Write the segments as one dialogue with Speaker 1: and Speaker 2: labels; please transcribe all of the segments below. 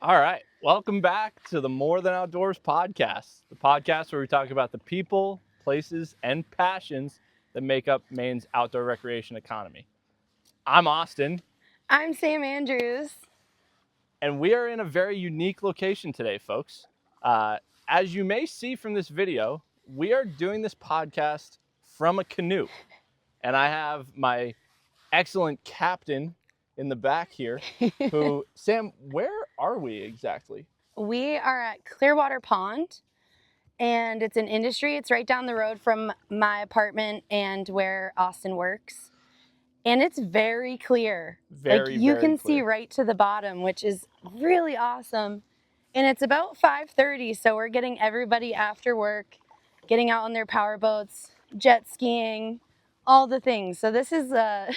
Speaker 1: All right. Welcome back to the More Than Outdoors podcast, the podcast where we talk about the people, places, and passions that make up Maine's outdoor recreation economy. I'm Austin,
Speaker 2: I'm Sam Andrews.
Speaker 1: and we are in a very unique location today, folks. As you may see from this video, we are doing this podcast from a canoe, and I have my excellent captain in the back here who, Sam, where are we exactly?
Speaker 2: We are at Clearwater Pond, and it's an industry. It's right down the road from my apartment and where Austin works. And it's very clear.
Speaker 1: Very,
Speaker 2: You
Speaker 1: very
Speaker 2: can see
Speaker 1: clear.
Speaker 2: right to the bottom, which is really awesome. And it's about 5:30, so we're getting everybody after work, getting out on their power boats, jet skiing, all the things. So this is a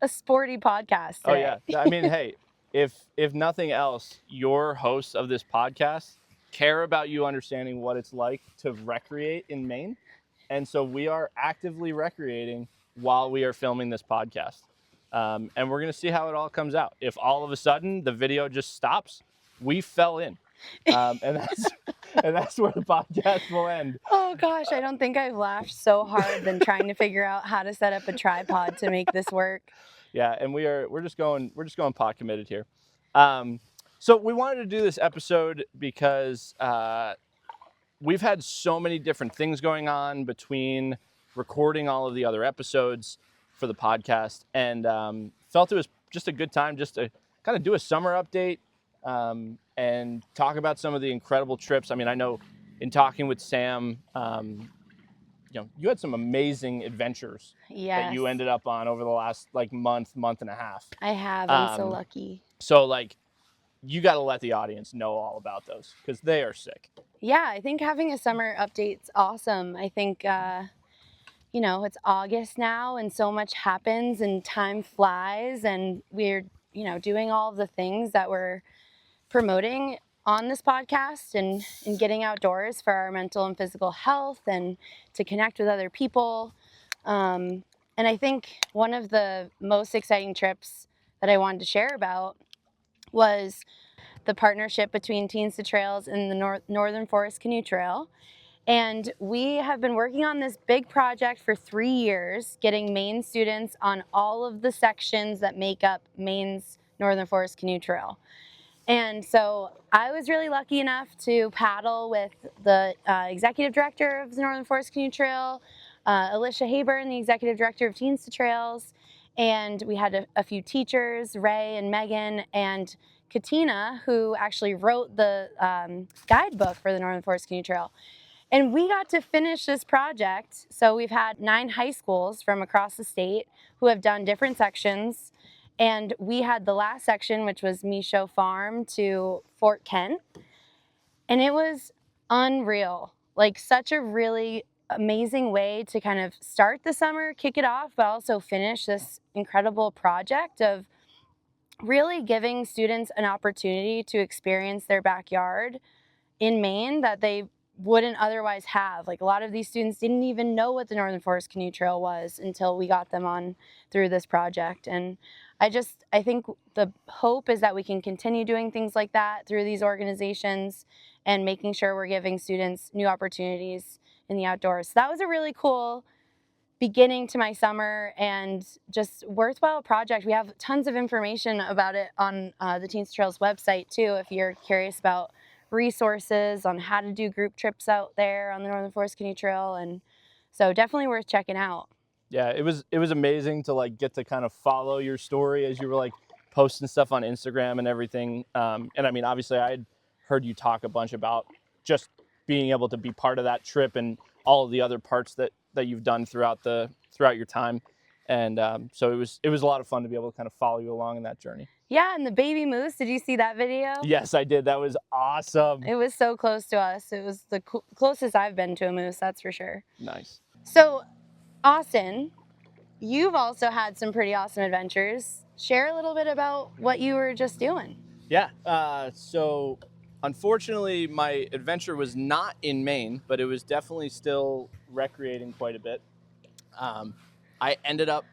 Speaker 2: sporty podcast
Speaker 1: Oh
Speaker 2: today.
Speaker 1: yeah. I mean, hey, if nothing else, your hosts of this podcast care about you understanding what it's like to recreate in Maine. And so we are actively recreating while we are filming this podcast. And we're going to see how it all comes out. If all of a sudden the video just stops, we fell in. And that's where the podcast will end.
Speaker 2: Oh gosh, I don't think I've laughed so hard than trying to figure out how to set up a tripod to make this work.
Speaker 1: Yeah, and we're just going pot committed here. So we wanted to do this episode because we've had so many different things going on between recording all of the other episodes for the podcast, and felt it was just a good time just to kind of do a summer update and talk about some of the incredible trips. I mean, I know in talking with Sam, you had some amazing adventures that you
Speaker 2: Yes,
Speaker 1: ended up on over the last month and a half.
Speaker 2: I have. I'm so
Speaker 1: Um,
Speaker 2: lucky.
Speaker 1: So you got to let the audience know all about those because they are sick.
Speaker 2: Yeah, I think having a summer update's awesome. I think, it's August now and so much happens and time flies and we're, doing all of the things that we're promoting on this podcast and getting outdoors for our mental and physical health and to connect with other people. And I think one of the most exciting trips that I wanted to share about was the partnership between Teens to Trails and the Northern Forest Canoe Trail. And we have been working on this big project for 3 years, getting Maine students on all of the sections that make up Maine's Northern Forest Canoe Trail. And so I was really lucky enough to paddle with the executive director of the Northern Forest Canoe Trail, Alicia Hayburn, the executive director of Teens to Trails, and we had a few teachers, Ray and Megan, and Katina, who actually wrote the guidebook for the Northern Forest Canoe Trail. And we got to finish this project. So we've had 9 high schools from across the state who have done different sections. And we had the last section, which was Michaud Farm to Fort Kent. And it was unreal. Such a really amazing way to kind of start the summer, kick it off, but also finish this incredible project of really giving students an opportunity to experience their backyard in Maine that they wouldn't otherwise have. A lot of these students didn't even know what the Northern Forest Canoe Trail was until we got them on through this project. And I think the hope is that we can continue doing things like that through these organizations and making sure we're giving students new opportunities in the outdoors. So that was a really cool beginning to my summer and just worthwhile project. We have tons of information about it on the Teens Trails website too, if you're curious about resources on how to do group trips out there on the Northern Forest Canoe Trail. And so definitely worth checking out.
Speaker 1: Yeah, it was amazing to get to kind of follow your story as you were posting stuff on Instagram and everything. And I mean, obviously, I had heard you talk a bunch about just being able to be part of that trip and all of the other parts that you've done throughout your time. And so it was a lot of fun to be able to kind of follow you along in that journey.
Speaker 2: Yeah, and the baby moose, did you see that video?
Speaker 1: Yes, I did. That was awesome.
Speaker 2: It was so close to us. It was the closest I've been to a moose, that's for sure.
Speaker 1: Nice.
Speaker 2: So, Austin, you've also had some pretty awesome adventures. Share a little bit about what you were just doing.
Speaker 1: Yeah. So unfortunately, my adventure was not in Maine, but it was definitely still recreating quite a bit. I ended up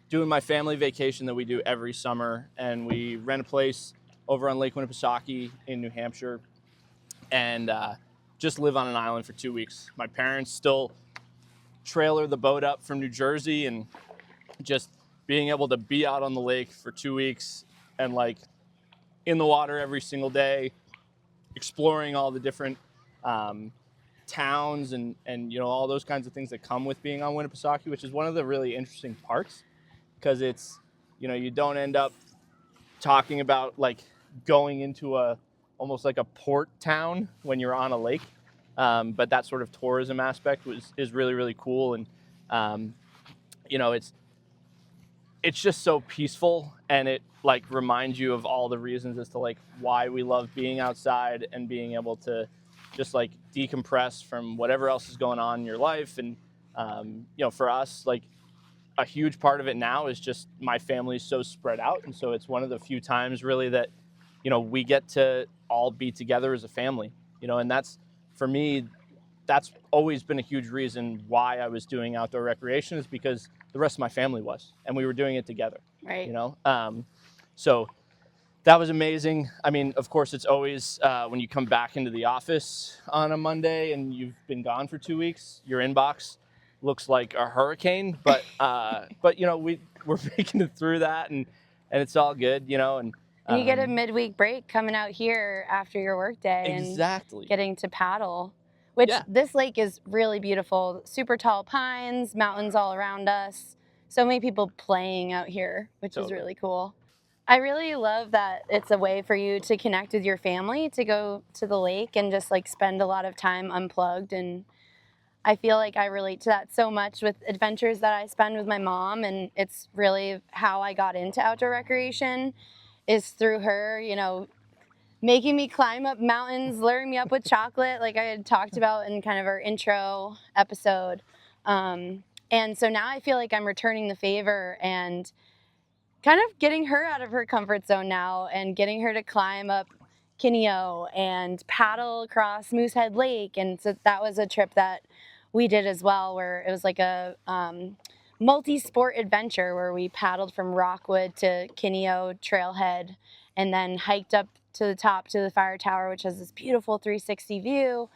Speaker 1: doing my family vacation that we do every summer, and we rent a place over on Lake Winnipesaukee in New Hampshire, and just live on an island for 2 weeks. My parents still trailer the boat up from New Jersey, and just being able to be out on the lake for 2 weeks and like in the water every single day, exploring all the different towns and all those kinds of things that come with being on Winnipesaukee, which is one of the really interesting parts, because it's you don't end up talking about like going into a almost like a port town when you're on a lake, but that sort of tourism aspect is really, really cool. And it's just so peaceful, and it like reminds you of all the reasons as to like why we love being outside and being able to just like decompress from whatever else is going on in your life. And for us, like a huge part of it now is just my family's so spread out, and so it's one of the few times really that we get to all be together as a family. And that's, for me, that's always been a huge reason why I was doing outdoor recreation, is because the rest of my family was, and we were doing it together.
Speaker 2: Right.
Speaker 1: So that was amazing. I mean, of course, it's always when you come back into the office on a Monday and you've been gone for 2 weeks, your inbox looks like a hurricane. But we're making it through that, and it's all good.
Speaker 2: And you get a midweek break coming out here after your work day.
Speaker 1: Exactly.
Speaker 2: And getting to paddle, which this lake is really beautiful. Super tall pines, mountains all around us. So many people playing out here, which is really cool. I really love that it's a way for you to connect with your family, to go to the lake and just like spend a lot of time unplugged. And I feel like I relate to that so much with adventures that I spend with my mom. And it's really how I got into outdoor recreation, is through her, making me climb up mountains, luring me up with chocolate, like I had talked about in kind of our intro episode. And so now I feel like I'm returning the favor and kind of getting her out of her comfort zone now, and getting her to climb up Canoe and paddle across Moosehead Lake. And so that was a trip that we did as well, where it was like a multi-sport adventure where we paddled from Rockwood to Canoe Trailhead, and then hiked up to the top to the fire tower, which has this beautiful 360 view,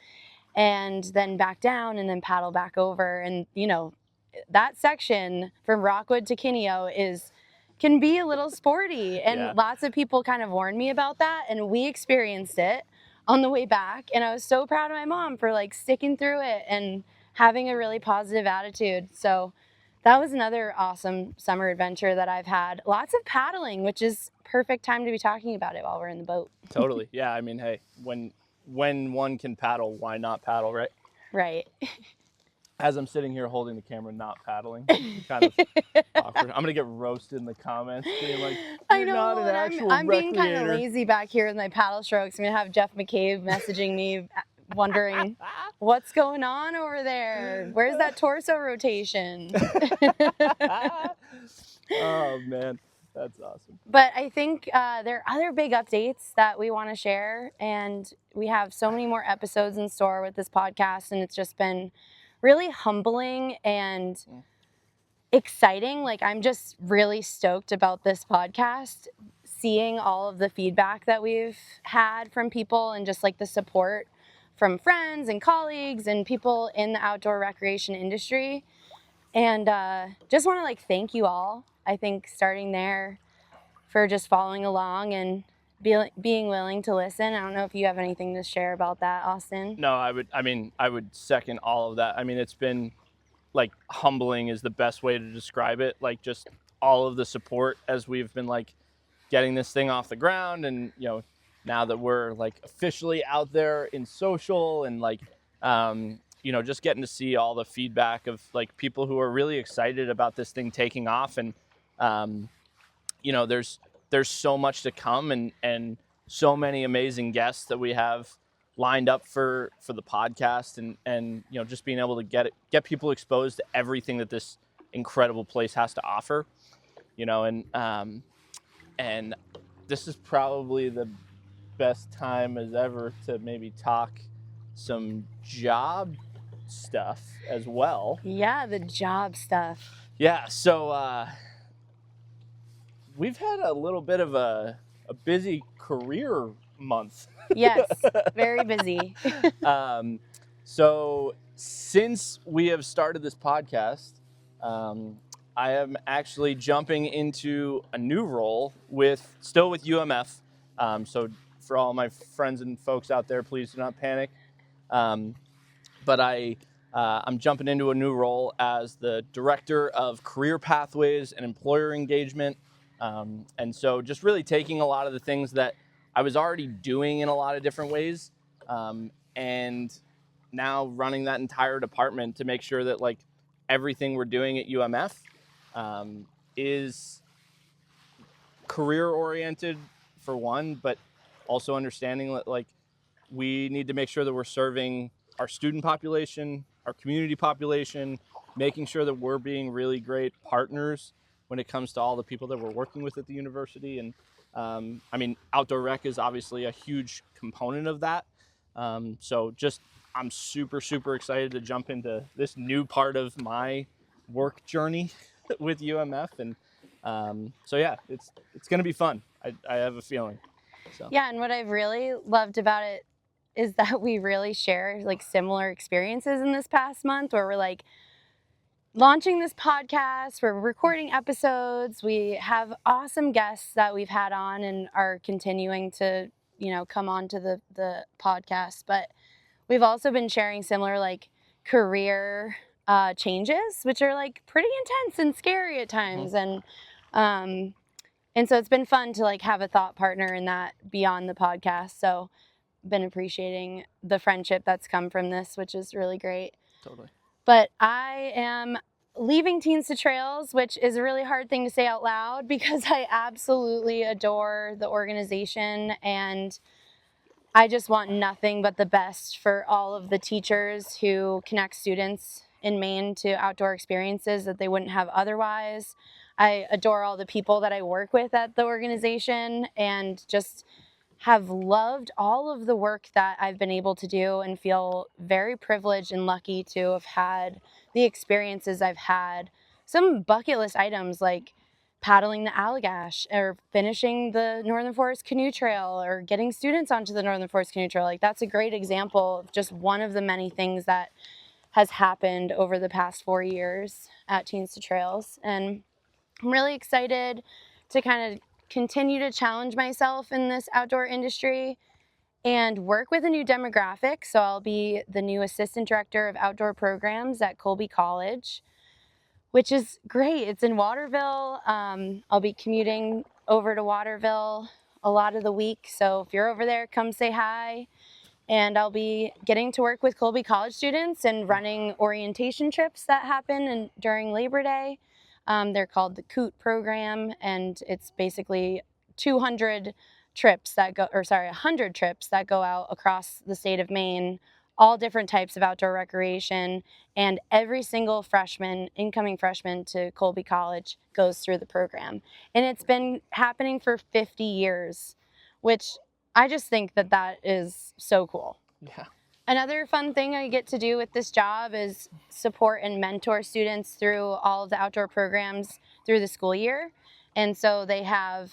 Speaker 2: and then back down, and then paddle back over. And that section from Rockwood to Canoe can be a little sporty, and lots of people kind of warned me about that, and we experienced it on the way back, and I was so proud of my mom for like sticking through it and having a really positive attitude. So that was another awesome summer adventure that I've had. Lots of paddling, which is perfect time to be talking about it while we're in the boat.
Speaker 1: Totally. Yeah. I mean, hey, when one can paddle, why not paddle, right?
Speaker 2: Right.
Speaker 1: As I'm sitting here holding the camera, not paddling, kind of awkward. I'm gonna get roasted in the comments, being like, "You're not an actual
Speaker 2: I'm being
Speaker 1: recreator."
Speaker 2: kind of lazy back here with my paddle strokes. I'm gonna have Jeff McCabe messaging me, wondering what's going on over there. Where's that torso rotation?
Speaker 1: Oh man, that's awesome.
Speaker 2: But I think there are other big updates that we want to share, and we have so many more episodes in store with this podcast, and it's just been really humbling and exciting. Like, I'm just really stoked about this podcast, seeing all of the feedback that we've had from people, and just like the support from friends and colleagues and people in the outdoor recreation industry. And just want to like thank you all, I think, starting there, for just following along and being willing to listen. I don't know if you have anything to share about that, Austin.
Speaker 1: No, I would second all of that. I mean, it's been like humbling is the best way to describe it. Like, just all of the support as we've been like getting this thing off the ground, and now that we're like officially out there in social, and like just getting to see all the feedback of like people who are really excited about this thing taking off. And there's so much to come, and so many amazing guests that we have lined up for the podcast, and just being able to get people exposed to everything that this incredible place has to offer, and this is probably the best time as ever to maybe talk some job stuff as well.
Speaker 2: Yeah, the job stuff.
Speaker 1: Yeah, so we've had a little bit of a a busy career month.
Speaker 2: Yes, very busy.
Speaker 1: So since we have started this podcast, I am actually jumping into a new role still with UMF. So for all my friends and folks out there, please do not panic. But I'm jumping into a new role as the director of career pathways and employer engagement. And so just really taking a lot of the things that I was already doing in a lot of different ways, and now running that entire department to make sure that like everything we're doing at UMF is career oriented for one, but also understanding that like we need to make sure that we're serving our student population, our community population, making sure that we're being really great partners when it comes to all the people that we're working with at the university. And I mean, outdoor rec is obviously a huge component of that. So just I'm super, super excited to jump into this new part of my work journey with UMF. And so yeah, it's going to be fun. I have a feeling. So.
Speaker 2: Yeah, and what I've really loved about it is that we really share like similar experiences in this past month where we're like launching this podcast, we're recording episodes, we have awesome guests that we've had on and are continuing to, come on to the podcast. But we've also been sharing similar like career changes, which are like pretty intense and scary at times. And so it's been fun to like have a thought partner in that beyond the podcast. So been appreciating the friendship that's come from this, which is really great.
Speaker 1: Totally.
Speaker 2: But I am leaving Teens to Trails, which is a really hard thing to say out loud because I absolutely adore the organization and I just want nothing but the best for all of the teachers who connect students in Maine to outdoor experiences that they wouldn't have otherwise. I adore all the people that I work with at the organization and just have loved all of the work that I've been able to do and feel very privileged and lucky to have had the experiences I've had. Some bucket list items like paddling the Allagash or finishing the Northern Forest Canoe Trail or getting students onto the Northern Forest Canoe Trail. Like that's a great example of just one of the many things that has happened over the past 4 years at Teens to Trails. And I'm really excited to kind of continue to challenge myself in this outdoor industry and work with a new demographic. So I'll be the new assistant director of outdoor programs at Colby College, which is great. It's in Waterville. I'll be commuting over to Waterville a lot of the week. So if you're over there, come say hi. And I'll be getting to work with Colby College students and running orientation trips that happen during Labor Day. They're called the COOT program, and it's basically 100 trips that go out across the state of Maine, all different types of outdoor recreation, and every single incoming freshman to Colby College goes through the program. And it's been happening for 50 years, which I just think that is so cool.
Speaker 1: Yeah.
Speaker 2: Another fun thing I get to do with this job is support and mentor students through all of the outdoor programs through the school year. And so they have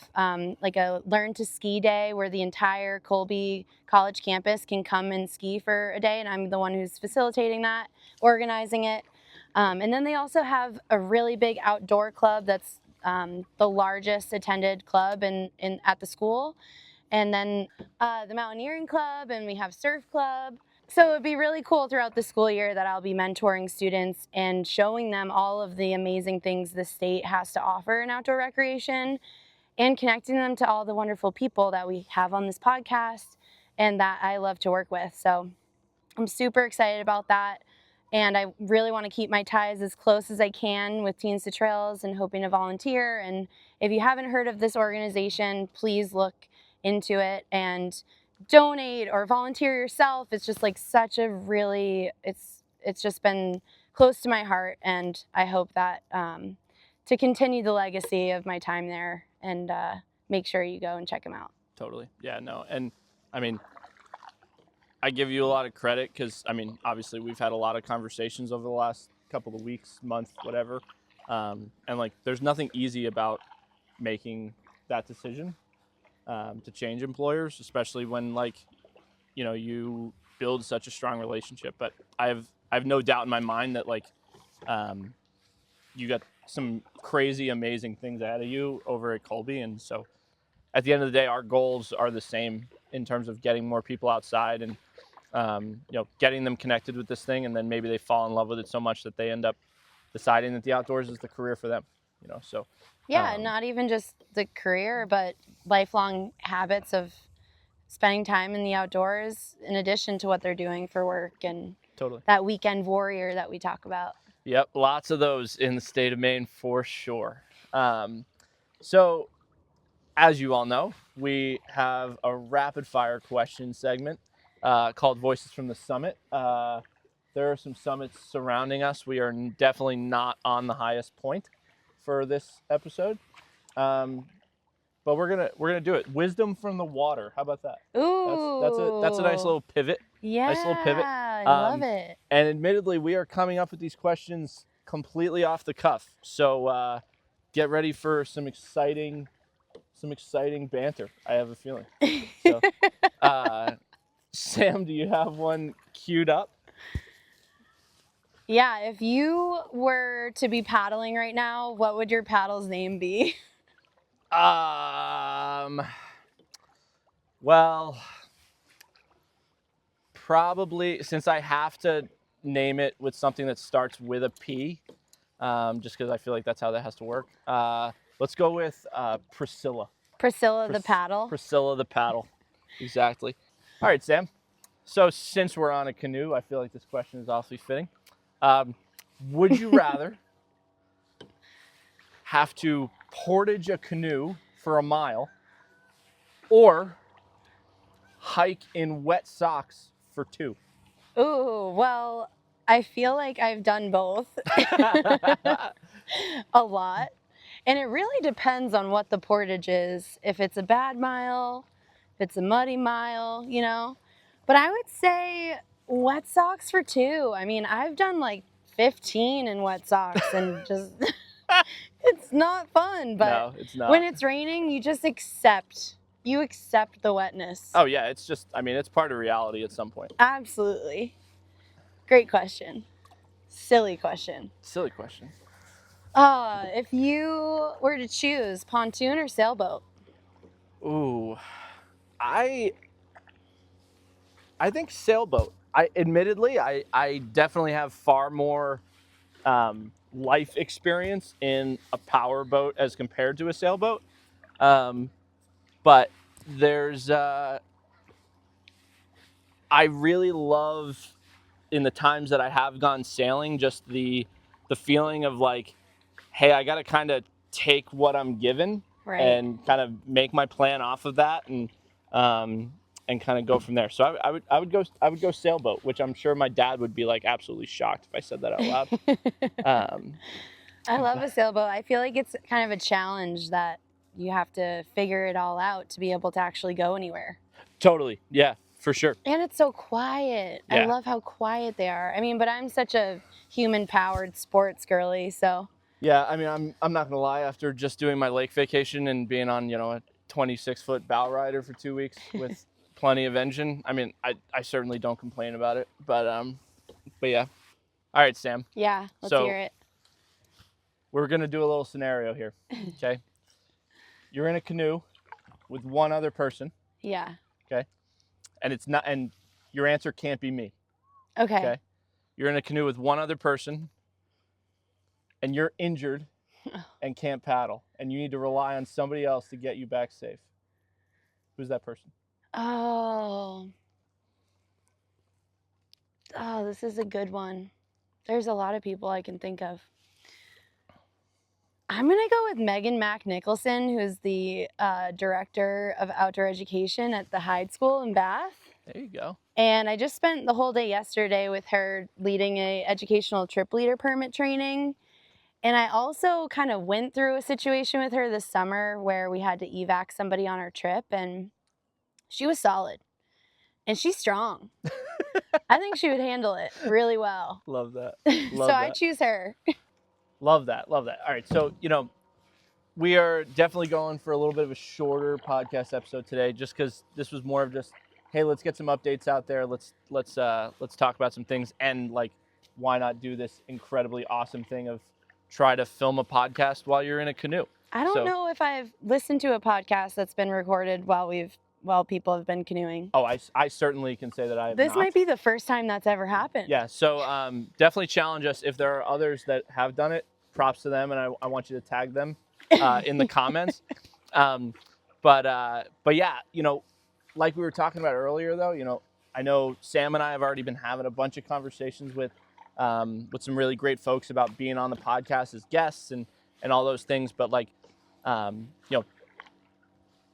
Speaker 2: like a Learn to Ski Day where the entire Colby College campus can come and ski for a day. And I'm the one who's facilitating that, organizing it. And then they also have a really big outdoor club that's the largest attended club at the school. And then the Mountaineering Club, and we have Surf Club. So it'd be really cool throughout the school year that I'll be mentoring students and showing them all of the amazing things the state has to offer in outdoor recreation and connecting them to all the wonderful people that we have on this podcast and that I love to work with. So I'm super excited about that. And I really want to keep my ties as close as I can with Teens to Trails and hoping to volunteer. And if you haven't heard of this organization, please look into it and donate or volunteer yourself. It's just like it's just been close to my heart. And I hope that to continue the legacy of my time there and make sure you go and check them out.
Speaker 1: Totally. Yeah, no. And I mean, I give you a lot of credit because, I mean, obviously we've had a lot of conversations over the last couple of weeks, month, whatever. And like, there's nothing easy about making that decision. to change employers, especially when you build such a strong relationship. But I've no doubt in my mind that you got some crazy, amazing things ahead of you over at Colby. And so at the end of the day, our goals are the same in terms of getting more people outside and, getting them connected with this thing. And then maybe they fall in love with it so much that they end up deciding that the outdoors is the career for them, so.
Speaker 2: Yeah, not even just the career, but lifelong habits of spending time in the outdoors in addition to what they're doing for work and
Speaker 1: Totally.
Speaker 2: that weekend warrior that we talk about.
Speaker 1: Yep, lots of those in the state of Maine for sure. So, as you all know, we have a rapid fire question segment called Voices from the Summit. There are some summits surrounding us. We are definitely not on the highest point for this episode, but we're gonna do it. Wisdom from the water. How about that?
Speaker 2: Ooh,
Speaker 1: that's a nice little pivot.
Speaker 2: Yeah,
Speaker 1: Nice little pivot.
Speaker 2: I love it.
Speaker 1: And admittedly, we are coming up with these questions completely off the cuff. So get ready for some exciting banter. I have a feeling. So, Sam, do you have one queued up?
Speaker 2: Yeah, if you were to be paddling right now, what would your paddle's name be?
Speaker 1: Well, probably, since I have to name it with something that starts with a P, just because I feel like that's how that has to work. Let's go with Priscilla.
Speaker 2: Priscilla the paddle.
Speaker 1: Priscilla the paddle. Exactly. All right, Sam. So since we're on a canoe, I feel like this question is awfully fitting. Would you rather have to portage a canoe for a mile or hike in wet socks for 2?
Speaker 2: Ooh, well, I feel like I've done both a lot. And it really depends on what the portage is. If it's a bad mile, if it's a muddy mile, But I would say wet socks for 2. I mean, I've done like 15 in wet socks and just, it's not fun. But
Speaker 1: No, it's not.
Speaker 2: when it's raining, you just accept. You accept the wetness.
Speaker 1: Oh, yeah. It's just, it's part of reality at some point.
Speaker 2: Absolutely. Great question. Silly question.
Speaker 1: Silly question.
Speaker 2: If you were to choose pontoon or sailboat?
Speaker 1: Ooh, I think sailboat. I definitely have far more life experience in a power boat as compared to a sailboat. But there's I really love, in the times that I have gone sailing, just the feeling of like, hey, I got to kind of take what I'm given,
Speaker 2: Right.
Speaker 1: and kind of make my plan off of that, and kind of go from there. So I would go sailboat, which I'm sure my dad would be like absolutely shocked if I said that out loud.
Speaker 2: I love a sailboat. I feel like it's kind of a challenge that you have to figure it all out to be able to actually go anywhere.
Speaker 1: Totally. Yeah, for sure.
Speaker 2: And it's so quiet.
Speaker 1: Yeah.
Speaker 2: I love how quiet they are. I mean, but I'm such a human-powered sports girly, so.
Speaker 1: Yeah, I mean, I'm not gonna lie. After just doing my lake vacation and being on, a 26-foot bow rider for 2 weeks with plenty of engine, I mean, I certainly don't complain about it. But yeah. All right, Sam.
Speaker 2: Yeah, let's hear it.
Speaker 1: We're gonna do a little scenario here. Okay. You're in a canoe with one other person.
Speaker 2: Yeah.
Speaker 1: Okay. And your answer can't be me.
Speaker 2: Okay.
Speaker 1: Okay. You're in a canoe with one other person, and you're injured and can't paddle, and you need to rely on somebody else to get you back safe. Who's that person?
Speaker 2: Oh, this is a good one. There's a lot of people I can think of. I'm going to go with Megan Mack Nicholson, who's the director of outdoor education at the Hyde School in Bath.
Speaker 1: There you go.
Speaker 2: And I just spent the whole day yesterday with her leading a educational trip leader permit training. And I also kind of went through a situation with her this summer where we had to evac somebody on our trip, and she was solid. And she's strong. I think she would handle it really well.
Speaker 1: Love that.
Speaker 2: So I choose her.
Speaker 1: Love that. All right. So, we are definitely going for a little bit of a shorter podcast episode today, just because this was more of just, hey, let's get some updates out there. Let's talk about some things, and like, why not do this incredibly awesome thing of try to film a podcast while you're in a canoe?
Speaker 2: I don't know if I've listened to a podcast that's been recorded while people have been canoeing.
Speaker 1: Oh, I certainly can say that I have
Speaker 2: This
Speaker 1: not.
Speaker 2: might be the first time that's ever happened.
Speaker 1: Yeah, so definitely challenge us. If there are others that have done it, props to them, and I want you to tag them in the comments. But yeah, like we were talking about earlier, though, I know Sam and I have already been having a bunch of conversations with some really great folks about being on the podcast as guests and all those things. But like,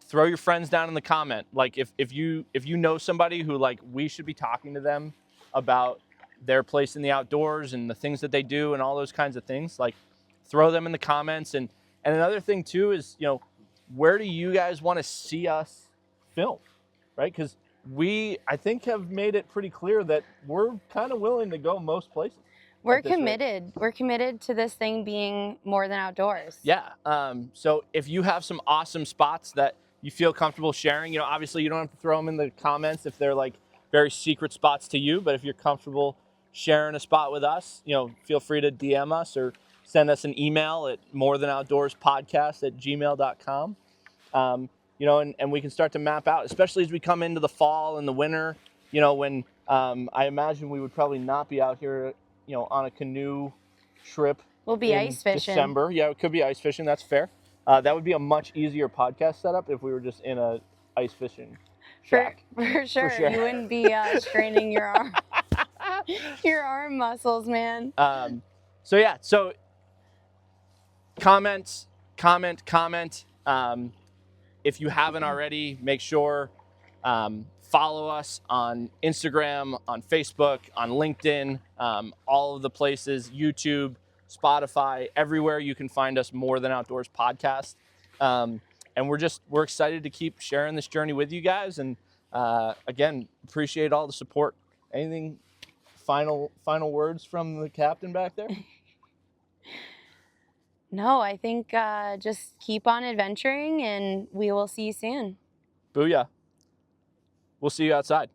Speaker 1: throw your friends down in the comment. Like if you know somebody who like we should be talking to them about their place in the outdoors and the things that they do and all those kinds of things, like throw them in the comments. And another thing too is, where do you guys want to see us film, right? Because I think have made it pretty clear that we're kind of willing to go most places.
Speaker 2: We're committed. We're committed to this thing being more than outdoors.
Speaker 1: Yeah. So if you have some awesome spots that you feel comfortable sharing, obviously you don't have to throw them in the comments if they're like very secret spots to you, but if you're comfortable sharing a spot with us, feel free to DM us or send us an email at morethanouttdoorspodcast@gmail.com. And we can start to map out, especially as we come into the fall and the winter, when I imagine we would probably not be out here, on a canoe trip.
Speaker 2: We'll be ice fishing.
Speaker 1: December. Yeah, it could be ice fishing. That's fair. That would be a much easier podcast setup if we were just in a ice fishing shack.
Speaker 2: For sure. You wouldn't be straining your arm muscles, man.
Speaker 1: So yeah. So comment. If you haven't already, make sure follow us on Instagram, on Facebook, on LinkedIn, all of the places, YouTube, Spotify, everywhere you can find us, More Than Outdoors Podcast. And we're excited to keep sharing this journey with you guys. And again, appreciate all the support. Anything final words from the captain back there?
Speaker 2: No, I think just keep on adventuring, and we will see you soon.
Speaker 1: Booyah. We'll see you outside.